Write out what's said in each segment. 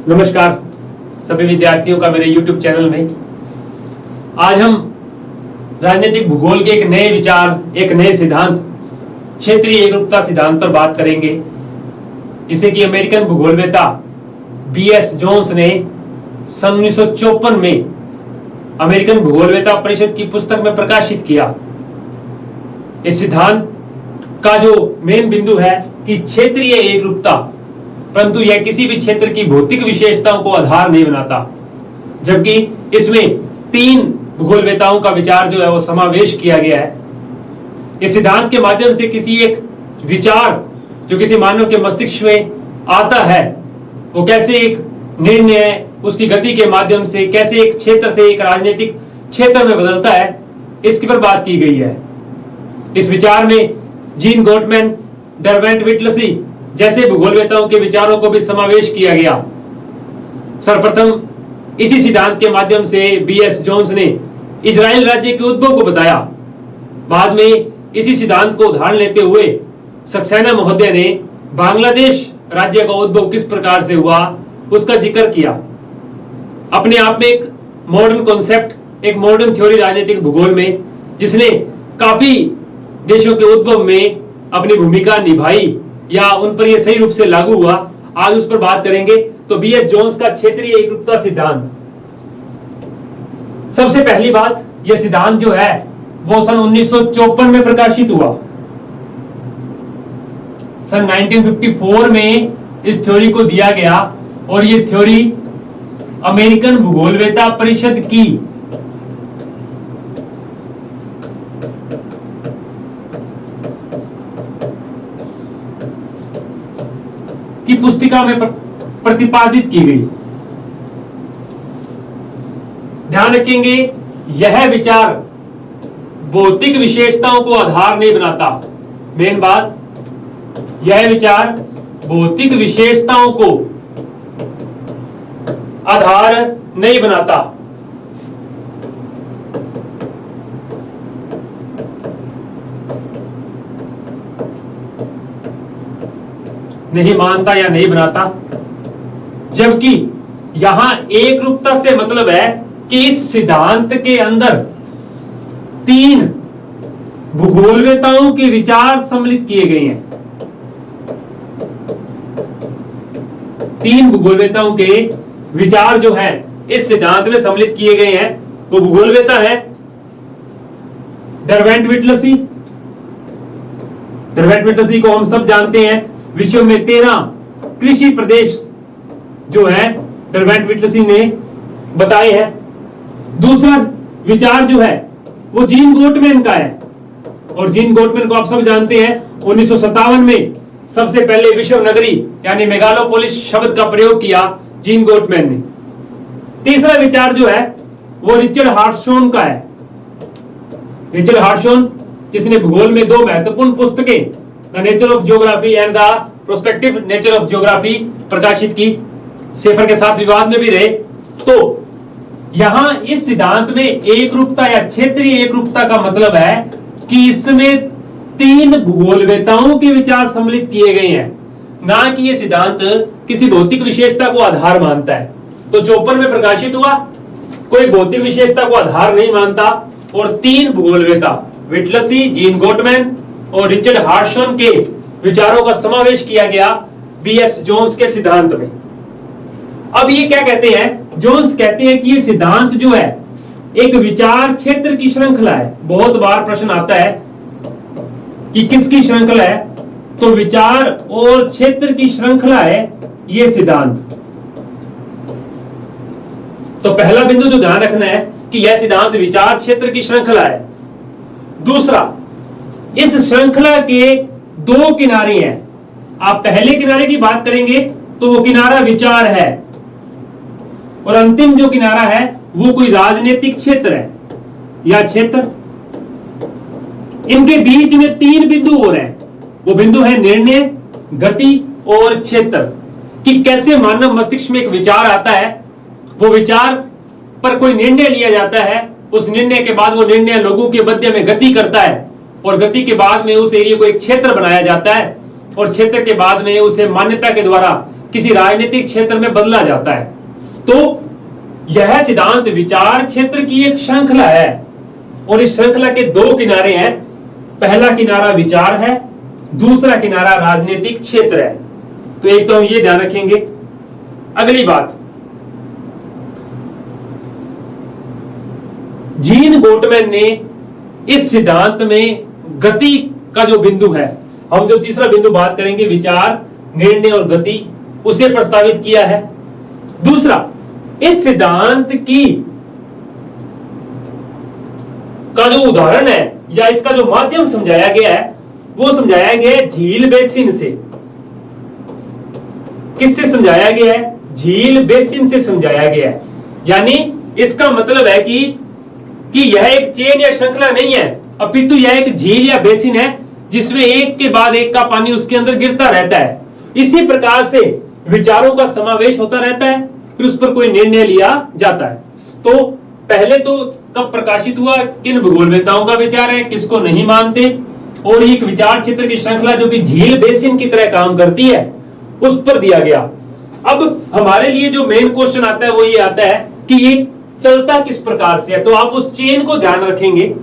नमस्कार सभी विद्यार्थियों का मेरे YouTube चैनल में। आज हम राजनीतिक भूगोल के एक नए विचार, एक नए सिद्धांत, क्षेत्रीय एकरूपता सिद्धांत पर बात करेंगे, जिसे कि अमेरिकन भूगोलवेता B.S. जोन्स ने सन 1954 में अमेरिकन भूगोलवेता परिषद की पुस्तक में प्रकाशित किया। इस सिद्धांत का जो मेन बिंदु है कि क्षेत्रीय एकरूपता, परंतु यह किसी भी क्षेत्र की भौतिक विशेषताओं को आधार नहीं बनाता, जबकि इसमें 3 भूगोलवेताओं का विचार जो है वो समावेश किया गया है। इस सिद्धांत के माध्यम से किसी एक विचार जो किसी मानव के मस्तिष्क में आता है, वो कैसे एक निर्णय उसकी गति के माध्यम से कैसे एक क्षेत्र से एक राजनीतिक क्षेत्र में बदलता है, इसके पर बात की गई है। इस विचार में जीन गोटमैन, डरवेंट विटलसी जैसे भूगोलवेताओं के विचारों को भी समावेश किया गया। सर्वप्रथम इसी सिद्धांत के माध्यम से B.S. जोन्स ने इजराइल राज्य के उद्भव को बताया। बाद में इसी सिद्धांत को उदाहरण लेते हुए सक्सेना महोदय ने बांग्लादेश राज्य का उद्भव किस प्रकार से हुआ उसका जिक्र किया। अपने आप में एक मॉडर्न कॉन्सेप्ट, एक मॉडर्न थ्योरी राजनीतिक भूगोल में, जिसने काफी देशों के उद्भव में अपनी भूमिका निभाई या उन पर यह सही रूप से लागू हुआ, आज उस पर बात करेंगे। तो B.S. जोन्स का क्षेत्रीय एकरूपता सिद्धांत, सबसे पहली बात, यह सिद्धांत जो है वो सन 1954 में प्रकाशित हुआ। सन 1954 में इस थ्योरी को दिया गया और यह थ्योरी अमेरिकन भूगोलवेता परिषद की पुस्तिका में प्रतिपादित की गई। ध्यान रखेंगे, यह विचार भौतिक विशेषताओं को आधार नहीं बनाता। मेन बात, यह विचार भौतिक विशेषताओं को आधार नहीं बनाता। नहीं मानता या नहीं बनाता, जबकि यहां एकरूपता से मतलब है कि इस सिद्धांत के अंदर 3 भूगोलवेताओं के विचार सम्मिलित किए गए हैं। 3 भूगोलवेताओं के विचार जो है इस सिद्धांत में सम्मिलित किए गए हैं। वो भूगोलवेता है डरवेंट विटलसी। डरवेंट विटलसी को हम सब जानते हैं, विश्व में 13 कृषि प्रदेश जो है डरवेंट विटलसी ने बताए हैं। दूसरा विचार जो है वो जीन गोटमैन का है, और जीन गोटमैन को आप सब जानते हैं, 1957 में सबसे पहले विश्व नगरी यानी मेगालोपोलिस शब्द का प्रयोग किया जीन गोटमैन ने। तीसरा विचार जो है वो रिचर्ड हार्टशॉन का है। रिचर्ड हार्टशॉन, जिसने भूगोल में 2 महत्वपूर्ण पुस्तकें, the nature of geography and the prospective nature of geography प्रकाशित की, शेफर के साथ विवाद में भी रहे। तो यहां इस सिद्धांत में एकरूपता या क्षेत्रीय एकरूपता का मतलब है कि इसमें 3 भूगोलवेताओं के विचार सम्मिलित किए गए हैं, ना कि यह सिद्धांत किसी भौतिक विशेषता को आधार मानता है। तो 54 में प्रकाशित हुआ, कोई भौतिक विशेषता को आधार नहीं मानता, और 3 भूगोलवेता विटलसी, जीन गोटमैन और रिचर्ड हार्टशॉन के विचारों का समावेश किया गया B.S. जोन्स के सिद्धांत में। अब ये क्या कहते हैं, जोन्स कहते हैं कि ये सिद्धांत जो है एक विचार क्षेत्र की श्रृंखला है। बहुत बार प्रश्न आता है कि किसकी श्रृंखला है, तो विचार और क्षेत्र की श्रृंखला है ये सिद्धांत। तो पहला बिंदु जो ध्यान रखना है कि यह सिद्धांत विचार क्षेत्र की श्रृंखला है। दूसरा, इस श्रृंखला के 2 किनारे हैं। आप पहले किनारे की बात करेंगे तो वो किनारा विचार है, और अंतिम जो किनारा है वो कोई राजनीतिक क्षेत्र है या क्षेत्र। इनके बीच में 3 बिंदु और हैं। वो बिंदु है निर्णय, गति और क्षेत्र। कि कैसे मानव मस्तिष्क में एक विचार आता है, वो विचार पर कोई निर्णय लिया जाता है, उस निर्णय के बाद वो निर्णय लोगों के मध्य में गति करता है, और गति के बाद में उस एरिया को एक क्षेत्र बनाया जाता है, और क्षेत्र के बाद में उसे मान्यता के द्वारा किसी राजनीतिक क्षेत्र में बदला जाता है। तो यह सिद्धांत विचार क्षेत्र की एक श्रृंखला है और इस श्रृंखला के दो किनारे हैं। पहला किनारा विचार है, दूसरा किनारा राजनीतिक क्षेत्र है। तो एक तो हम ये ध्यान रखेंगे। अगली बात, जीन गोटमैन ने इस सिद्धांत में गति का जो बिंदु है, हम जो तीसरा बिंदु बात करेंगे विचार, निर्णय और गति, उसे प्रस्तावित किया है। दूसरा, इस सिद्धांत की का जो उदाहरण है या इसका जो माध्यम समझाया गया है वो समझाया गया है झील बेसिन से। किससे समझाया गया है? झील बेसिन से समझाया गया है। यानी इसका मतलब है कि यह एक चेन या श्रृंखला नहीं है, अपितु यह एक झील या बेसिन है जिसमें एक के बाद एक का पानी उसके अंदर गिरता रहता है। इसी प्रकार से विचारों का समावेश होता रहता है, फिर उस पर कोई निर्णय लिया जाता है। तो पहले तो कब प्रकाशित हुआ, किन भूगोलवेत्ताओं का विचार है, किसको नहीं मानते, और एक विचार क्षेत्र की श्रृंखला जो कि झील बेसिन की तरह काम करती है उस पर दिया गया। अब हमारे लिए जो मेन क्वेश्चन आता है वो ये आता है कि ये चलता किस प्रकार से है। तो आप उस चेन को ध्यान रखेंगे।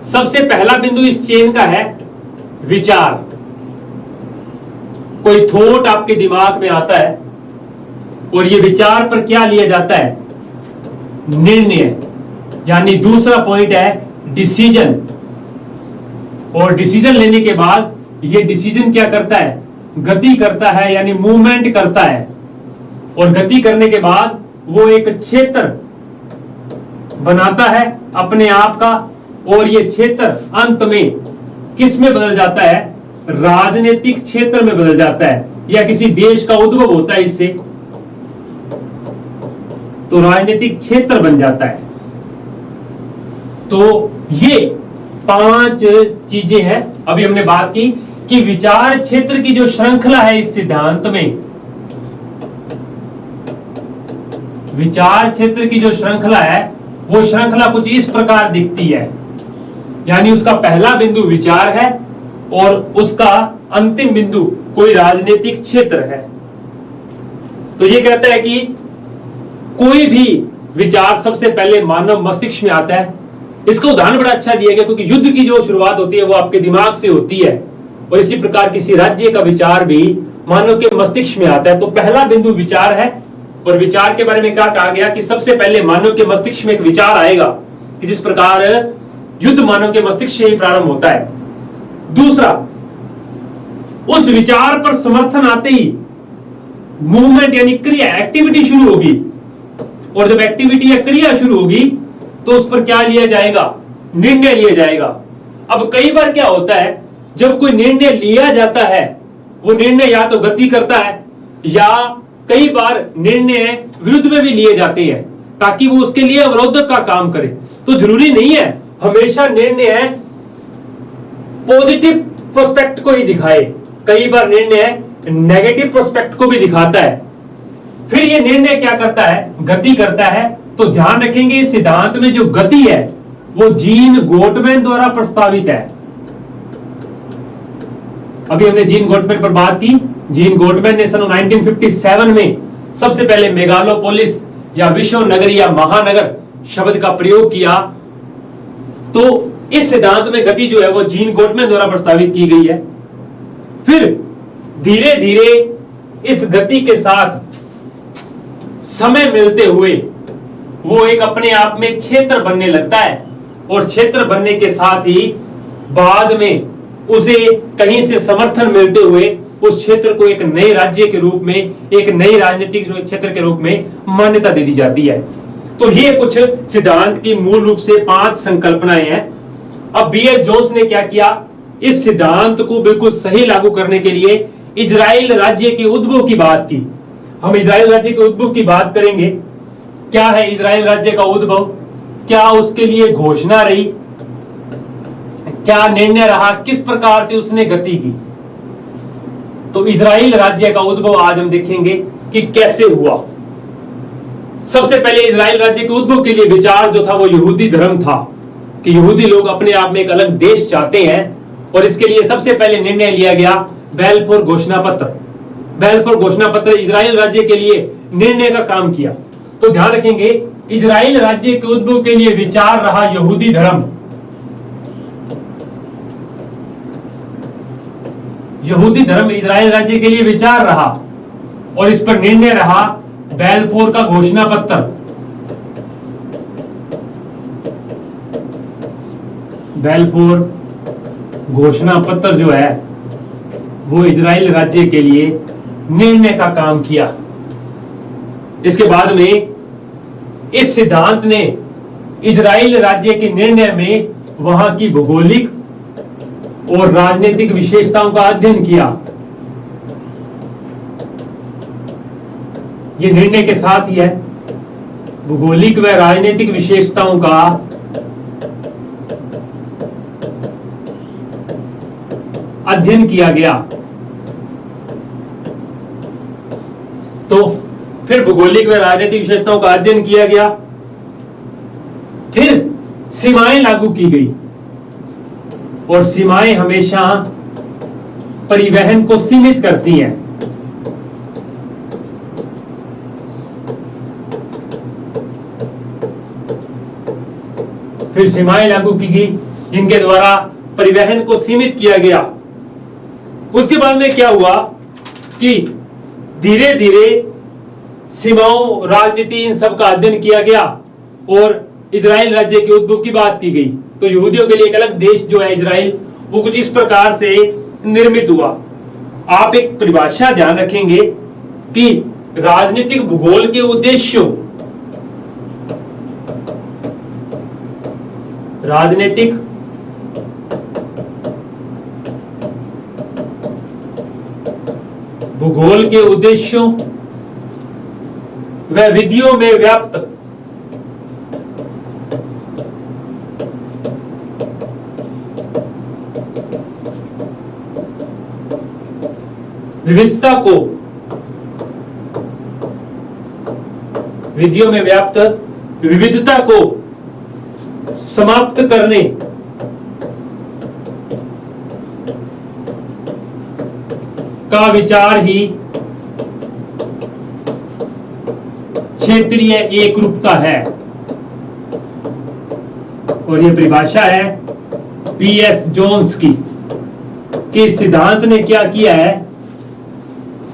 सबसे पहला बिंदु इस चेन का है विचार। कोई थॉट आपके दिमाग में आता है और ये विचार पर क्या लिया जाता है? निर्णय। यानी दूसरा पॉइंट है डिसीजन। और डिसीजन लेने के बाद ये डिसीजन क्या करता है? गति करता है, यानी मूवमेंट करता है। और गति करने के बाद वो एक क्षेत्र बनाता है अपने आप का, और ये क्षेत्र अंत में किस में बदल जाता है? राजनीतिक क्षेत्र में बदल जाता है, या किसी देश का उद्भव होता है इससे, तो राजनीतिक क्षेत्र बन जाता है। तो ये 5 चीजें हैं। अभी हमने बात की कि विचार क्षेत्र की जो श्रृंखला है इस सिद्धांत में, विचार क्षेत्र की जो श्रृंखला है वो श्रृंखला कुछ इस प्रकार दिखती है। यानी उसका पहला बिंदु विचार है और उसका अंतिम बिंदु कोई राजनीतिक क्षेत्र है। तो ये कहता है कि कोई भी विचार सबसे पहले मानव मस्तिष्क में आता है। इसका उदाहरण बड़ा अच्छा दिया गया, क्योंकि युद्ध की जो शुरुआत होती है वो आपके दिमाग से होती है, और इसी प्रकार किसी राज्य का विचार भी मानव के मस्तिष्क में आता है। तो पहला बिंदु विचार है, और विचार के बारे में क्या कहा गया कि सबसे पहले मानव के मस्तिष्क में एक विचार आएगा, कि जिस प्रकार युद्ध मानव के मस्तिष्क से ही प्रारंभ होता है। दूसरा, उस विचार पर समर्थन आते ही मूवमेंट यानी क्रिया, एक्टिविटी शुरू होगी, और जब एक्टिविटी या क्रिया शुरू होगी तो उस पर क्या लिया जाएगा? निर्णय लिया जाएगा। अब कई बार क्या होता है, जब कोई निर्णय लिया जाता है वो निर्णय या तो गति करता है, या कई बार निर्णय विरुद्ध में भी लिए जाते हैं ताकि वो उसके लिए अवरोधक का काम करे। तो जरूरी नहीं है हमेशा निर्णय पॉजिटिव प्रोस्पेक्ट को ही दिखाए, कई बार निर्णय नेगेटिव प्रोस्पेक्ट को भी दिखाता है। फिर ये निर्णय क्या करता है? गति करता है। तो ध्यान रखेंगे इस सिद्धांत में जो गति है वो जीन गोटमैन द्वारा प्रस्तावित है। अभी हमने जीन गोटमैन पर बात की। जीन गोटमैन ने सन 1957 में सबसे पहले मेगालोपोलिस या विश्व नगर या महानगर शब्द का प्रयोग किया। तो इस सिद्धांत में गति जो है वो जीन गोटमैन द्वारा प्रस्तावित की गई है। फिर धीरे धीरे इस गति के साथ समय मिलते हुए वो एक अपने आप में क्षेत्र बनने लगता है, और क्षेत्र बनने के साथ ही बाद में उसे कहीं से समर्थन मिलते हुए उस क्षेत्र को एक नए राज्य के रूप में, एक नई राजनीतिक क्षेत्र के रूप में मान्यता दे दी जाती है। तो ये कुछ सिद्धांत की मूल रूप से 5 संकल्पनाएं हैं। अब B.S. जोन्स ने क्या किया? इस सिद्धांत को बिल्कुल सही लागू करने के लिए इजराइल राज्य के उद्भव की बात की। हम इजराइल राज्य के उद्भव की बात करेंगे। क्या है इजराइल राज्य का उद्भव? क्या उसके लिए घोषणा रही? क्या निर्णय रहा? किस प्रकार से उसने गति की? तो इजराइल राज्य का उद्भव आज हम देखेंगे कि कैसे हुआ। सबसे पहले इजराइल राज्य के उद्भव के लिए विचार जो था वो यहूदी धर्म था, कि यहूदी लोग अपने आप में एक अलग देश चाहते हैं, और इसके लिए सबसे पहले निर्णय लिया गया बेलफोर घोषणा पत्र। बैलफोर घोषणा पत्र इजराइल राज्य के लिए निर्णय का काम किया। तो ध्यान रखेंगे, इजराइल राज्य के उद्भव के लिए विचार रहा यहूदी धर्म। यहूदी धर्म इजराइल राज्य के लिए विचार रहा और इस पर निर्णय रहा बैलफोर का घोषणा पत्र। बैलफोर घोषणा पत्र जो है वो इजराइल राज्य के लिए निर्णय का काम किया। इसके बाद में इस सिद्धांत ने इजराइल राज्य के निर्णय में वहां की भौगोलिक और राजनीतिक विशेषताओं का अध्ययन किया। यह निर्णय के साथ ही है, भौगोलिक व राजनीतिक विशेषताओं का अध्ययन किया गया। तो फिर भौगोलिक व राजनीतिक विशेषताओं का अध्ययन किया गया, फिर सीमाएं लागू की गई और सीमाएं हमेशा परिवहन को सीमित करती हैं। फिर सीमाएं लागू की गई जिनके द्वारा परिवहन को सीमित किया गया। उसके बाद में क्या हुआ कि धीरे धीरे सीमाओं, राजनीति, इन सब का अध्ययन किया गया और इजराइल राज्य के उद्भव की बात की गई। तो यहूदियों के लिए एक अलग देश जो है इजराइल, वो कुछ इस प्रकार से निर्मित हुआ। आप एक परिभाषा ध्यान रखेंगे कि राजनीतिक भूगोल के उद्देश्यों, राजनीतिक भूगोल के उद्देश्यों व विधियों में व्याप्त विविधता को, विधियों में व्याप्त विविधता को समाप्त करने का विचार ही क्षेत्रीय एकरूपता है। और यह परिभाषा है पीएस जोन्स की, कि सिद्धांत ने क्या किया है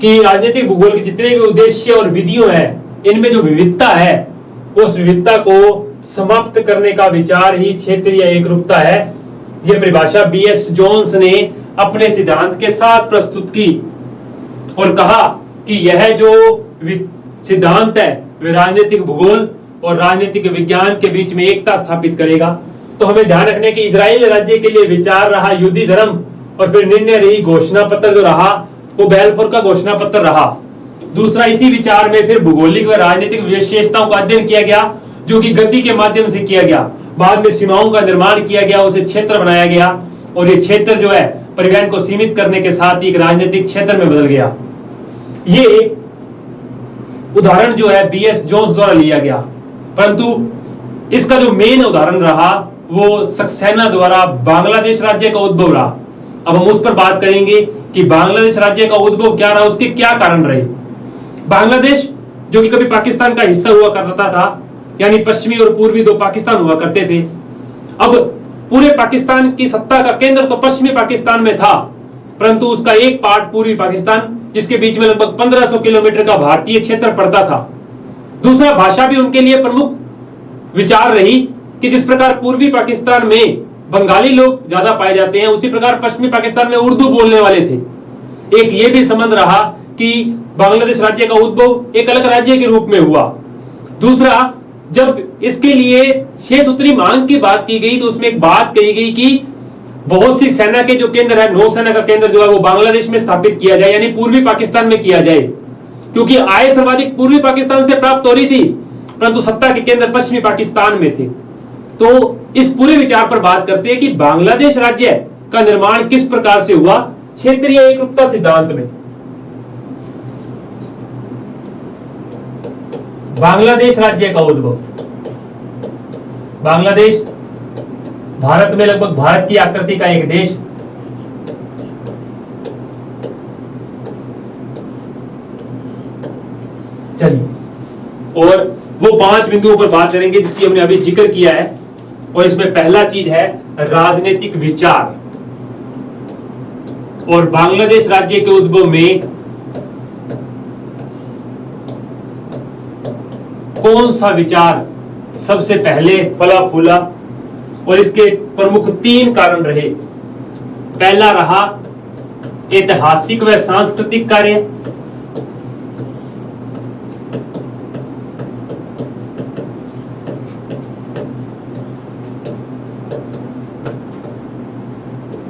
कि राजनीतिक भूगोल के जितने भी उद्देश्य और विधियों हैं, इनमें जो विविधता है उस विविधता को समाप्त करने का विचार ही क्षेत्रीय एकरूपता है। यह परिभाषा बीएस जोन्स ने अपने सिद्धांत के साथ प्रस्तुत की और कहा कि यह जो सिद्धांत है वह राजनीतिक भूगोल और राजनीतिक विज्ञान के बीच में एकता स्थापित करेगा। तो हमें ध्यान रखने की इजराइल राज्य के लिए विचार रहा यहूदी धर्म और फिर निर्णय रही घोषणा पत्र जो रहा वो बैलफोर का घोषणा पत्र रहा। दूसरा, इसी विचार में फिर भौगोलिक व राजनीतिक विशेषताओं का अध्ययन किया गया जो कि गद्दी के माध्यम से किया गया। बाद में सीमाओं का निर्माण किया गया, उसे क्षेत्र बनाया गया और ये क्षेत्र जो है परिवहन को सीमित करने के साथ ही एक राजनीतिक क्षेत्र में बदल गया। ये उदाहरण जो है बीएस जोन्स द्वारा लिया गया, परंतु इसका जो मेन उदाहरण रहा वो सक्सेना द्वारा बांग्लादेश राज्य का उद्भव रहा। अब हम उस पर बात करेंगे कि बांग्लादेश राज्य का उद्भव क्या रहा, उसके क्या कारण रहे। बांग्लादेश जो कि कभी पाकिस्तान का हिस्सा हुआ करता था, यानी पश्चिमी और पूर्वी दो पाकिस्तान हुआ करते थे। अब पूरे पाकिस्तान की सत्ता का केंद्र तो पश्चिमी पाकिस्तान में था, परंतु उसका एक पार्ट पूर्वी पाकिस्तान, जिसके बीच में लगभग 1500 किलोमीटर का भारतीय क्षेत्र पड़ता था। दूसरा, भाषा भी उनके लिए प्रमुख विचार रही कि जिस प्रकार पूर्वी पाकिस्तान में बंगाली लोग ज्यादा पाए जाते हैं, उसी प्रकार पश्चिमी पाकिस्तान में उर्दू बोलने वाले थे। एक ये भी संबंध रहा कि बांग्लादेश राज्य का उद्भव एक अलग राज्य के रूप में हुआ। दूसरा, जब इसके लिए 6 सूत्री मांग की बात की गई तो उसमें एक बात कही गई कि बहुत सी सेना के जो केंद्र है, नौसेना का केंद्र जो है वो बांग्लादेश में स्थापित किया जाए, यानी पूर्वी पाकिस्तान में किया जाए, क्योंकि आय सर्वाधिक पूर्वी पाकिस्तान से प्राप्त हो रही थी, परंतु सत्ता के केंद्र पश्चिमी पाकिस्तान में थे। तो इस पूरे विचार पर बात करते हैं कि बांग्लादेश राज्य का निर्माण किस प्रकार से हुआ क्षेत्रीय एकरूपता सिद्धांत में। बांग्लादेश राज्य का उद्भव, बांग्लादेश भारत में लगभग भारत की आकृति का एक देश, चलिए, और वो 5 बिंदुओं पर बात करेंगे जिसकी हमने अभी जिक्र किया है। और इसमें पहला चीज है राजनीतिक विचार, और बांग्लादेश राज्य के उद्भव में कौन सा विचार सबसे पहले फला फूला, और इसके प्रमुख 3 कारण रहे। पहला रहा ऐतिहासिक व सांस्कृतिक कार्य,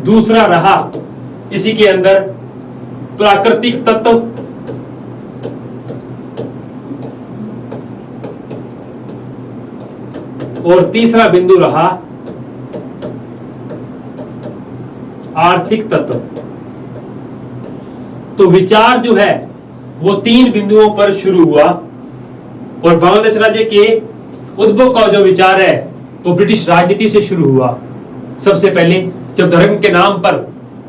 दूसरा रहा इसी के अंदर प्राकृतिक तत्व, और तीसरा बिंदु रहा आर्थिक तत्व। तो विचार जो है वो 3 बिंदुओं पर शुरू हुआ, और बांग्लादेश राज्य के उद्भव का जो विचार है वो ब्रिटिश राजनीति से शुरू हुआ। सबसे पहले जब धर्म के नाम पर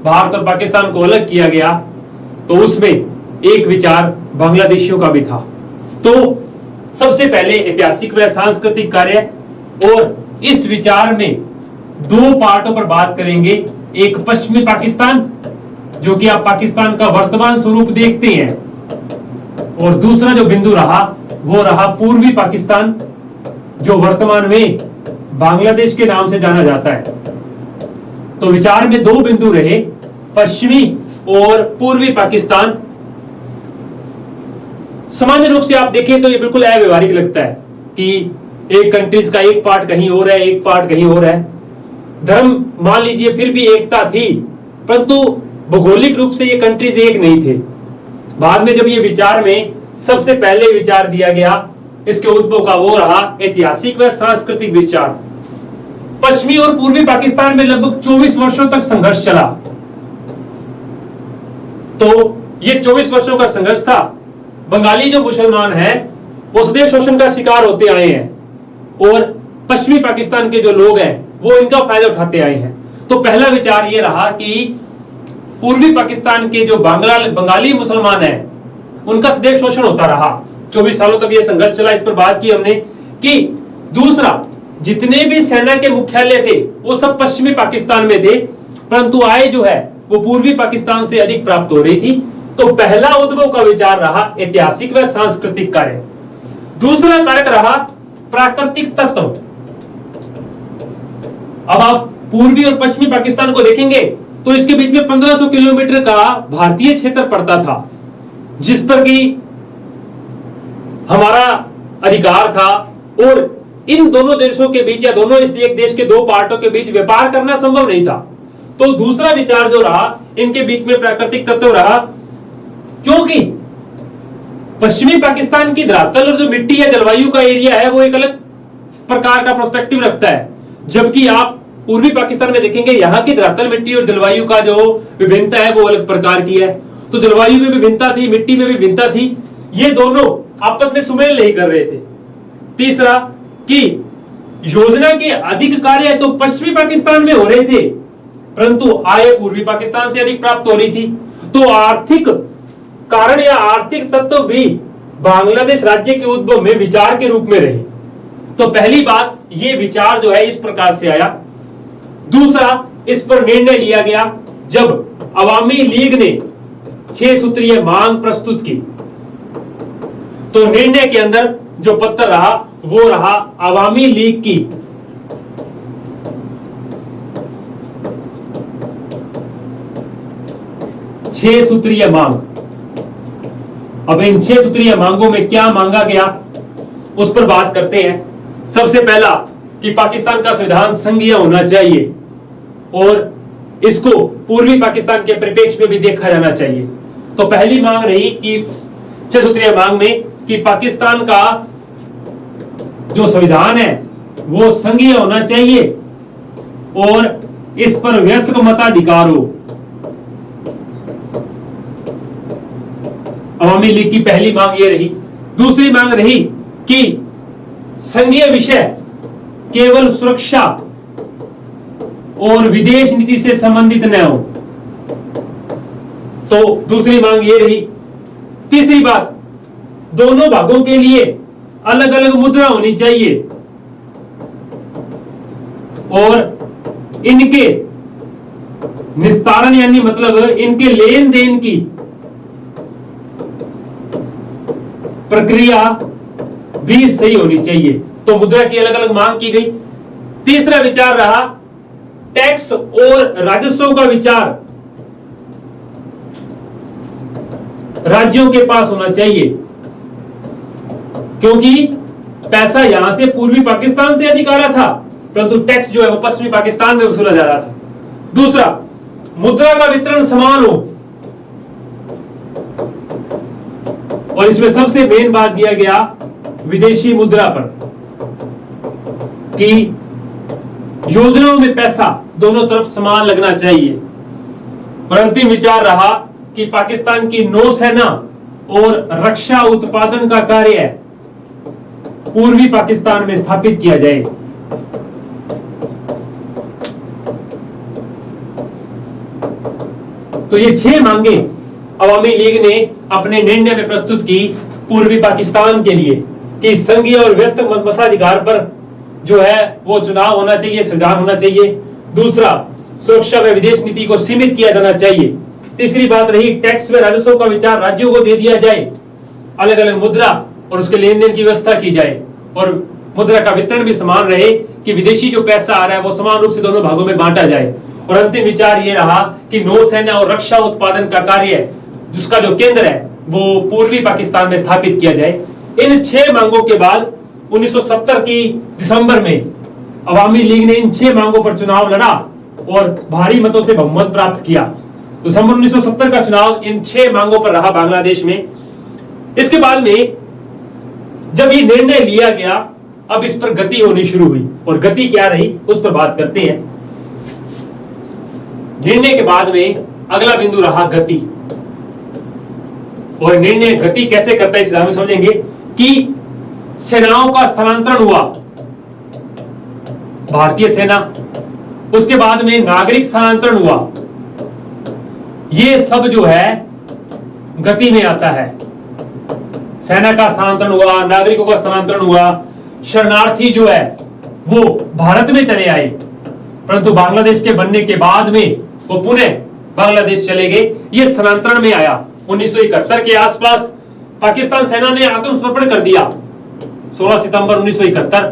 भारत और पाकिस्तान को अलग किया गया तो उसमें एक विचार बांग्लादेशियों का भी था। तो सबसे पहले ऐतिहासिक व सांस्कृतिक कार्य, और इस विचार में 2 पार्टों पर बात करेंगे। एक पश्चिमी पाकिस्तान जो कि आप पाकिस्तान का वर्तमान स्वरूप देखते हैं, और दूसरा जो बिंदु रहा वो रहा पूर्वी पाकिस्तान जो वर्तमान में बांग्लादेश के नाम से जाना जाता है। तो विचार में 2 बिंदु रहे, पश्चिमी और पूर्वी पाकिस्तान। सामान्य रूप से आप देखें तो ये बिल्कुल अव्यवहारिक लगता है कि एक कंट्रीज का एक पार्ट कहीं और है, एक पार्ट कहीं और है। धर्म मान लीजिए फिर भी एकता थी, परंतु भौगोलिक रूप से ये कंट्रीज एक नहीं थे। बाद में जब ये विचार में सबसे पहले विचार दिया गया इसके उद्भव का, वो रहा ऐतिहासिक व सांस्कृतिक विचार। पश्चिमी और पूर्वी पाकिस्तान में लगभग 24 वर्षों तक संघर्ष चला। तो ये 24 वर्षों का संघर्ष था। बंगाली जो मुसलमान हैं वो सदैव शोषण का शिकार होते आए हैं, और पश्चिमी पाकिस्तान के जो लोग हैं वो इनका फायदा उठाते आए हैं। तो पहला विचार ये रहा कि पूर्वी पाकिस्तान के जो बंगाली मुसलमान हैं उनका सदैव शोषण होता रहा। 24 सालों तक ये संघर्ष चला, इस पर बात की हमने। कि दूसरा, जितने भी सेना के मुख्यालय थे वो सब पश्चिमी पाकिस्तान में थे, परंतु आय जो है वो पूर्वी पाकिस्तान से अधिक प्राप्त हो रही थी। तो पहला उद्भव का विचार रहा ऐतिहासिक व सांस्कृतिक कार्य। दूसरा कारक रहा प्राकृतिक तत्व। अब आप पूर्वी और पश्चिमी पाकिस्तान को देखेंगे तो इसके बीच में 1500 किलोमीटर का भारतीय क्षेत्र पड़ता था, जिस पर कि हमारा अधिकार था, और इन दोनों देशों के बीच या दोनों इस एक देश के 2 पार्टों के बीच व्यापार करना संभव नहीं था। तो दूसरा विचार जो रहा, इनके बीच में प्राकृतिक तत्व रहा, क्योंकि पश्चिमी पाकिस्तान की धरातल और जो मिट्टी या जलवायु का एरिया है वो एक अलग प्रकार का पर्सपेक्टिव रखता है, जबकि आप पूर्वी पाकिस्तान में देखेंगे यहाँ की धरातल, मिट्टी और जलवायु का जो विभिन्नता है वो अलग प्रकार की है। तो जलवायु में भी भिन्नता थी, मिट्टी में भी भिन्नता थी, ये दोनों आपस में सुमेल नहीं कर रहे थे। तीसरा कि योजना के अधिक कार्य तो पश्चिमी पाकिस्तान में हो रहे थे, परंतु आय पूर्वी पाकिस्तान से अधिक प्राप्त हो रही थी। तो आर्थिक कारण या आर्थिक तत्व भी बांग्लादेश राज्य के उद्भव में विचार के रूप में रहे। तो पहली बात, ये विचार जो है इस प्रकार से आया। दूसरा, इस पर निर्णय लिया गया जब अवामी लीग ने 6 सूत्रीय मांग प्रस्तुत की। तो निर्णय के अंदर जो पत्र रहा वो रहा अवामी लीग की 6 सूत्रीय मांग। अब इन 6 सूत्रीय मांगों में क्या मांगा गया उस पर बात करते हैं। सबसे पहला कि पाकिस्तान का संविधान संघीय होना चाहिए और इसको पूर्वी पाकिस्तान के परिप्रेक्ष्य में भी देखा जाना चाहिए। तो पहली मांग रही कि 6 सूत्रीय मांग में कि पाकिस्तान का जो संविधान है वो संघीय होना चाहिए और इस पर वयस्क मताधिकार हो। अवामी लीग की पहली मांग ये रही। दूसरी मांग रही कि संघीय विषय केवल सुरक्षा और विदेश नीति से संबंधित न हो। तो दूसरी मांग ये रही। तीसरी बात दोनों भागों के लिए अलग अलग मुद्रा होनी चाहिए और इनके निस्तारण यानी मतलब इनके लेन देन की प्रक्रिया भी सही होनी चाहिए। तो मुद्रा की अलग अलग मांग की गई। तीसरा विचार रहा टैक्स और राजस्व का विचार राज्यों के पास होना चाहिए, क्योंकि पैसा यहां से पूर्वी पाकिस्तान से अधिक आ रहा था, परंतु टैक्स जो है वो पश्चिमी पाकिस्तान में वसूला जा रहा था। दूसरा, मुद्रा का वितरण समान हो, और इसमें सबसे मेन बात दिया गया विदेशी मुद्रा पर कि योजनाओं में पैसा दोनों तरफ समान लगना चाहिए। और अंतिम विचार रहा कि पाकिस्तान की नौसेना और रक्षा उत्पादन का कार्य पूर्वी पाकिस्तान में स्थापित किया जाए। तो ये 6 मांगे अवामी लीग ने अपने निर्णय में प्रस्तुत की पूर्वी पाकिस्तान के लिए कि संघीय और व्यस्त मताधिकार पर जो है वो चुनाव होना चाहिए, संविधान होना चाहिए। दूसरा, सुरक्षा व विदेश नीति को सीमित किया जाना चाहिए। तीसरी बात रही टैक्स व राजस्व का विचार राज्यों को दे दिया जाए, अलग अलग मुद्रा और उसके लेन देन की व्यवस्था की जाए, और मुद्रा का वितरण भी समान रहे कि विदेशी जो पैसा आ रहा है वो समान रूप से दोनों भागों में बांटा जाए। और अंतिम विचार ये रहा कि नौसेना और रक्षा उत्पादन का कार्य जिसका जो केंद्र है वो पूर्वी पाकिस्तान में स्थापित किया जाए। इन 6 मांगों के बाद 1970 की दिसंबर में अवामी लीग ने इन 6 मांगों पर चुनाव लड़ा और भारी मतों से बहुमत प्राप्त किया। दिसंबर 1970 का चुनाव इन 6 मांगों पर रहा बांग्लादेश में। इसके बाद में जब ये निर्णय लिया गया, अब इस पर गति होनी शुरू हुई, और गति क्या रही उस पर बात करते हैं। निर्णय के बाद में अगला बिंदु रहा गति, और निर्णय गति कैसे करता है इस में समझेंगे कि सेनाओं का स्थानांतरण हुआ, भारतीय सेना, उसके बाद में नागरिक स्थानांतरण हुआ। ये सब जो है गति में आता है। सेना का स्थानांतरण हुआ, नागरिकों का स्थानांतरण हुआ, शरणार्थी जो है वो भारत में चले आए, परंतु बांग्लादेश के बनने के बाद में वो पुनः बांग्लादेश चले गए। ये स्थानांतरण में आया। 1971 के आसपास पाकिस्तान सेना ने आत्मसमर्पण कर दिया, 16 सितंबर 1971,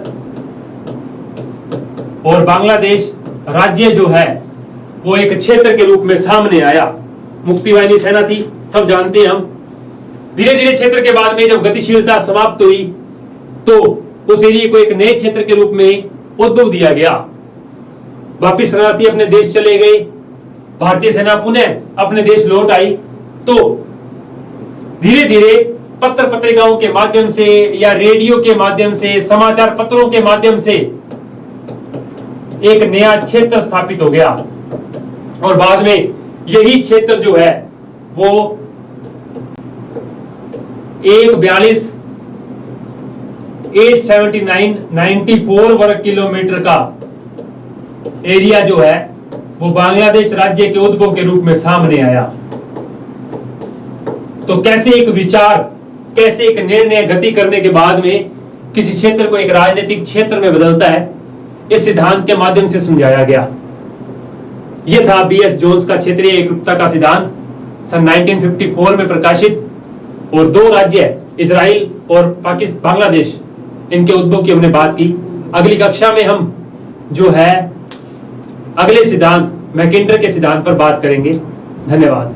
और बांग्लादेश राज्य जो है वो एक क्षेत्र के रूप में सामने आया। मुक्ति वाहिनी सेना थी, सब जानते हैं हम। धीरे धीरे क्षेत्र के बाद में जब गतिशीलता समाप्त हुई तो उस एरिया को एक नए क्षेत्र के रूप में उद्भव दिया गया। वापिस शरणार्थी अपने देश चले गए, भारतीय सेना पुनः अपने देश लौट आई। तो धीरे धीरे पत्र पत्रिकाओं के माध्यम से या रेडियो के माध्यम से, समाचार पत्रों के माध्यम से एक नया क्षेत्र स्थापित हो गया, और बाद में यही क्षेत्र जो है वो 894 वर्ग किलोमीटर का एरिया जो है वो बांग्लादेश राज्य के उद्भव के रूप में सामने आया। तो कैसे एक विचार, कैसे एक निर्णय गति करने के बाद में किसी क्षेत्र को एक राजनीतिक क्षेत्र में बदलता है, इस सिद्धांत के माध्यम से समझाया गया। यह था बीएस जोन्स का क्षेत्रीय एकरूपता का सिद्धांत, सन 1954 में प्रकाशित। और 2 राज्य इजराइल और पाकिस्तान, बांग्लादेश, इनके उद्भव की हमने बात की। अगली कक्षा में हम जो है अगले सिद्धांत मैकिन्टर के सिद्धांत पर बात करेंगे। धन्यवाद।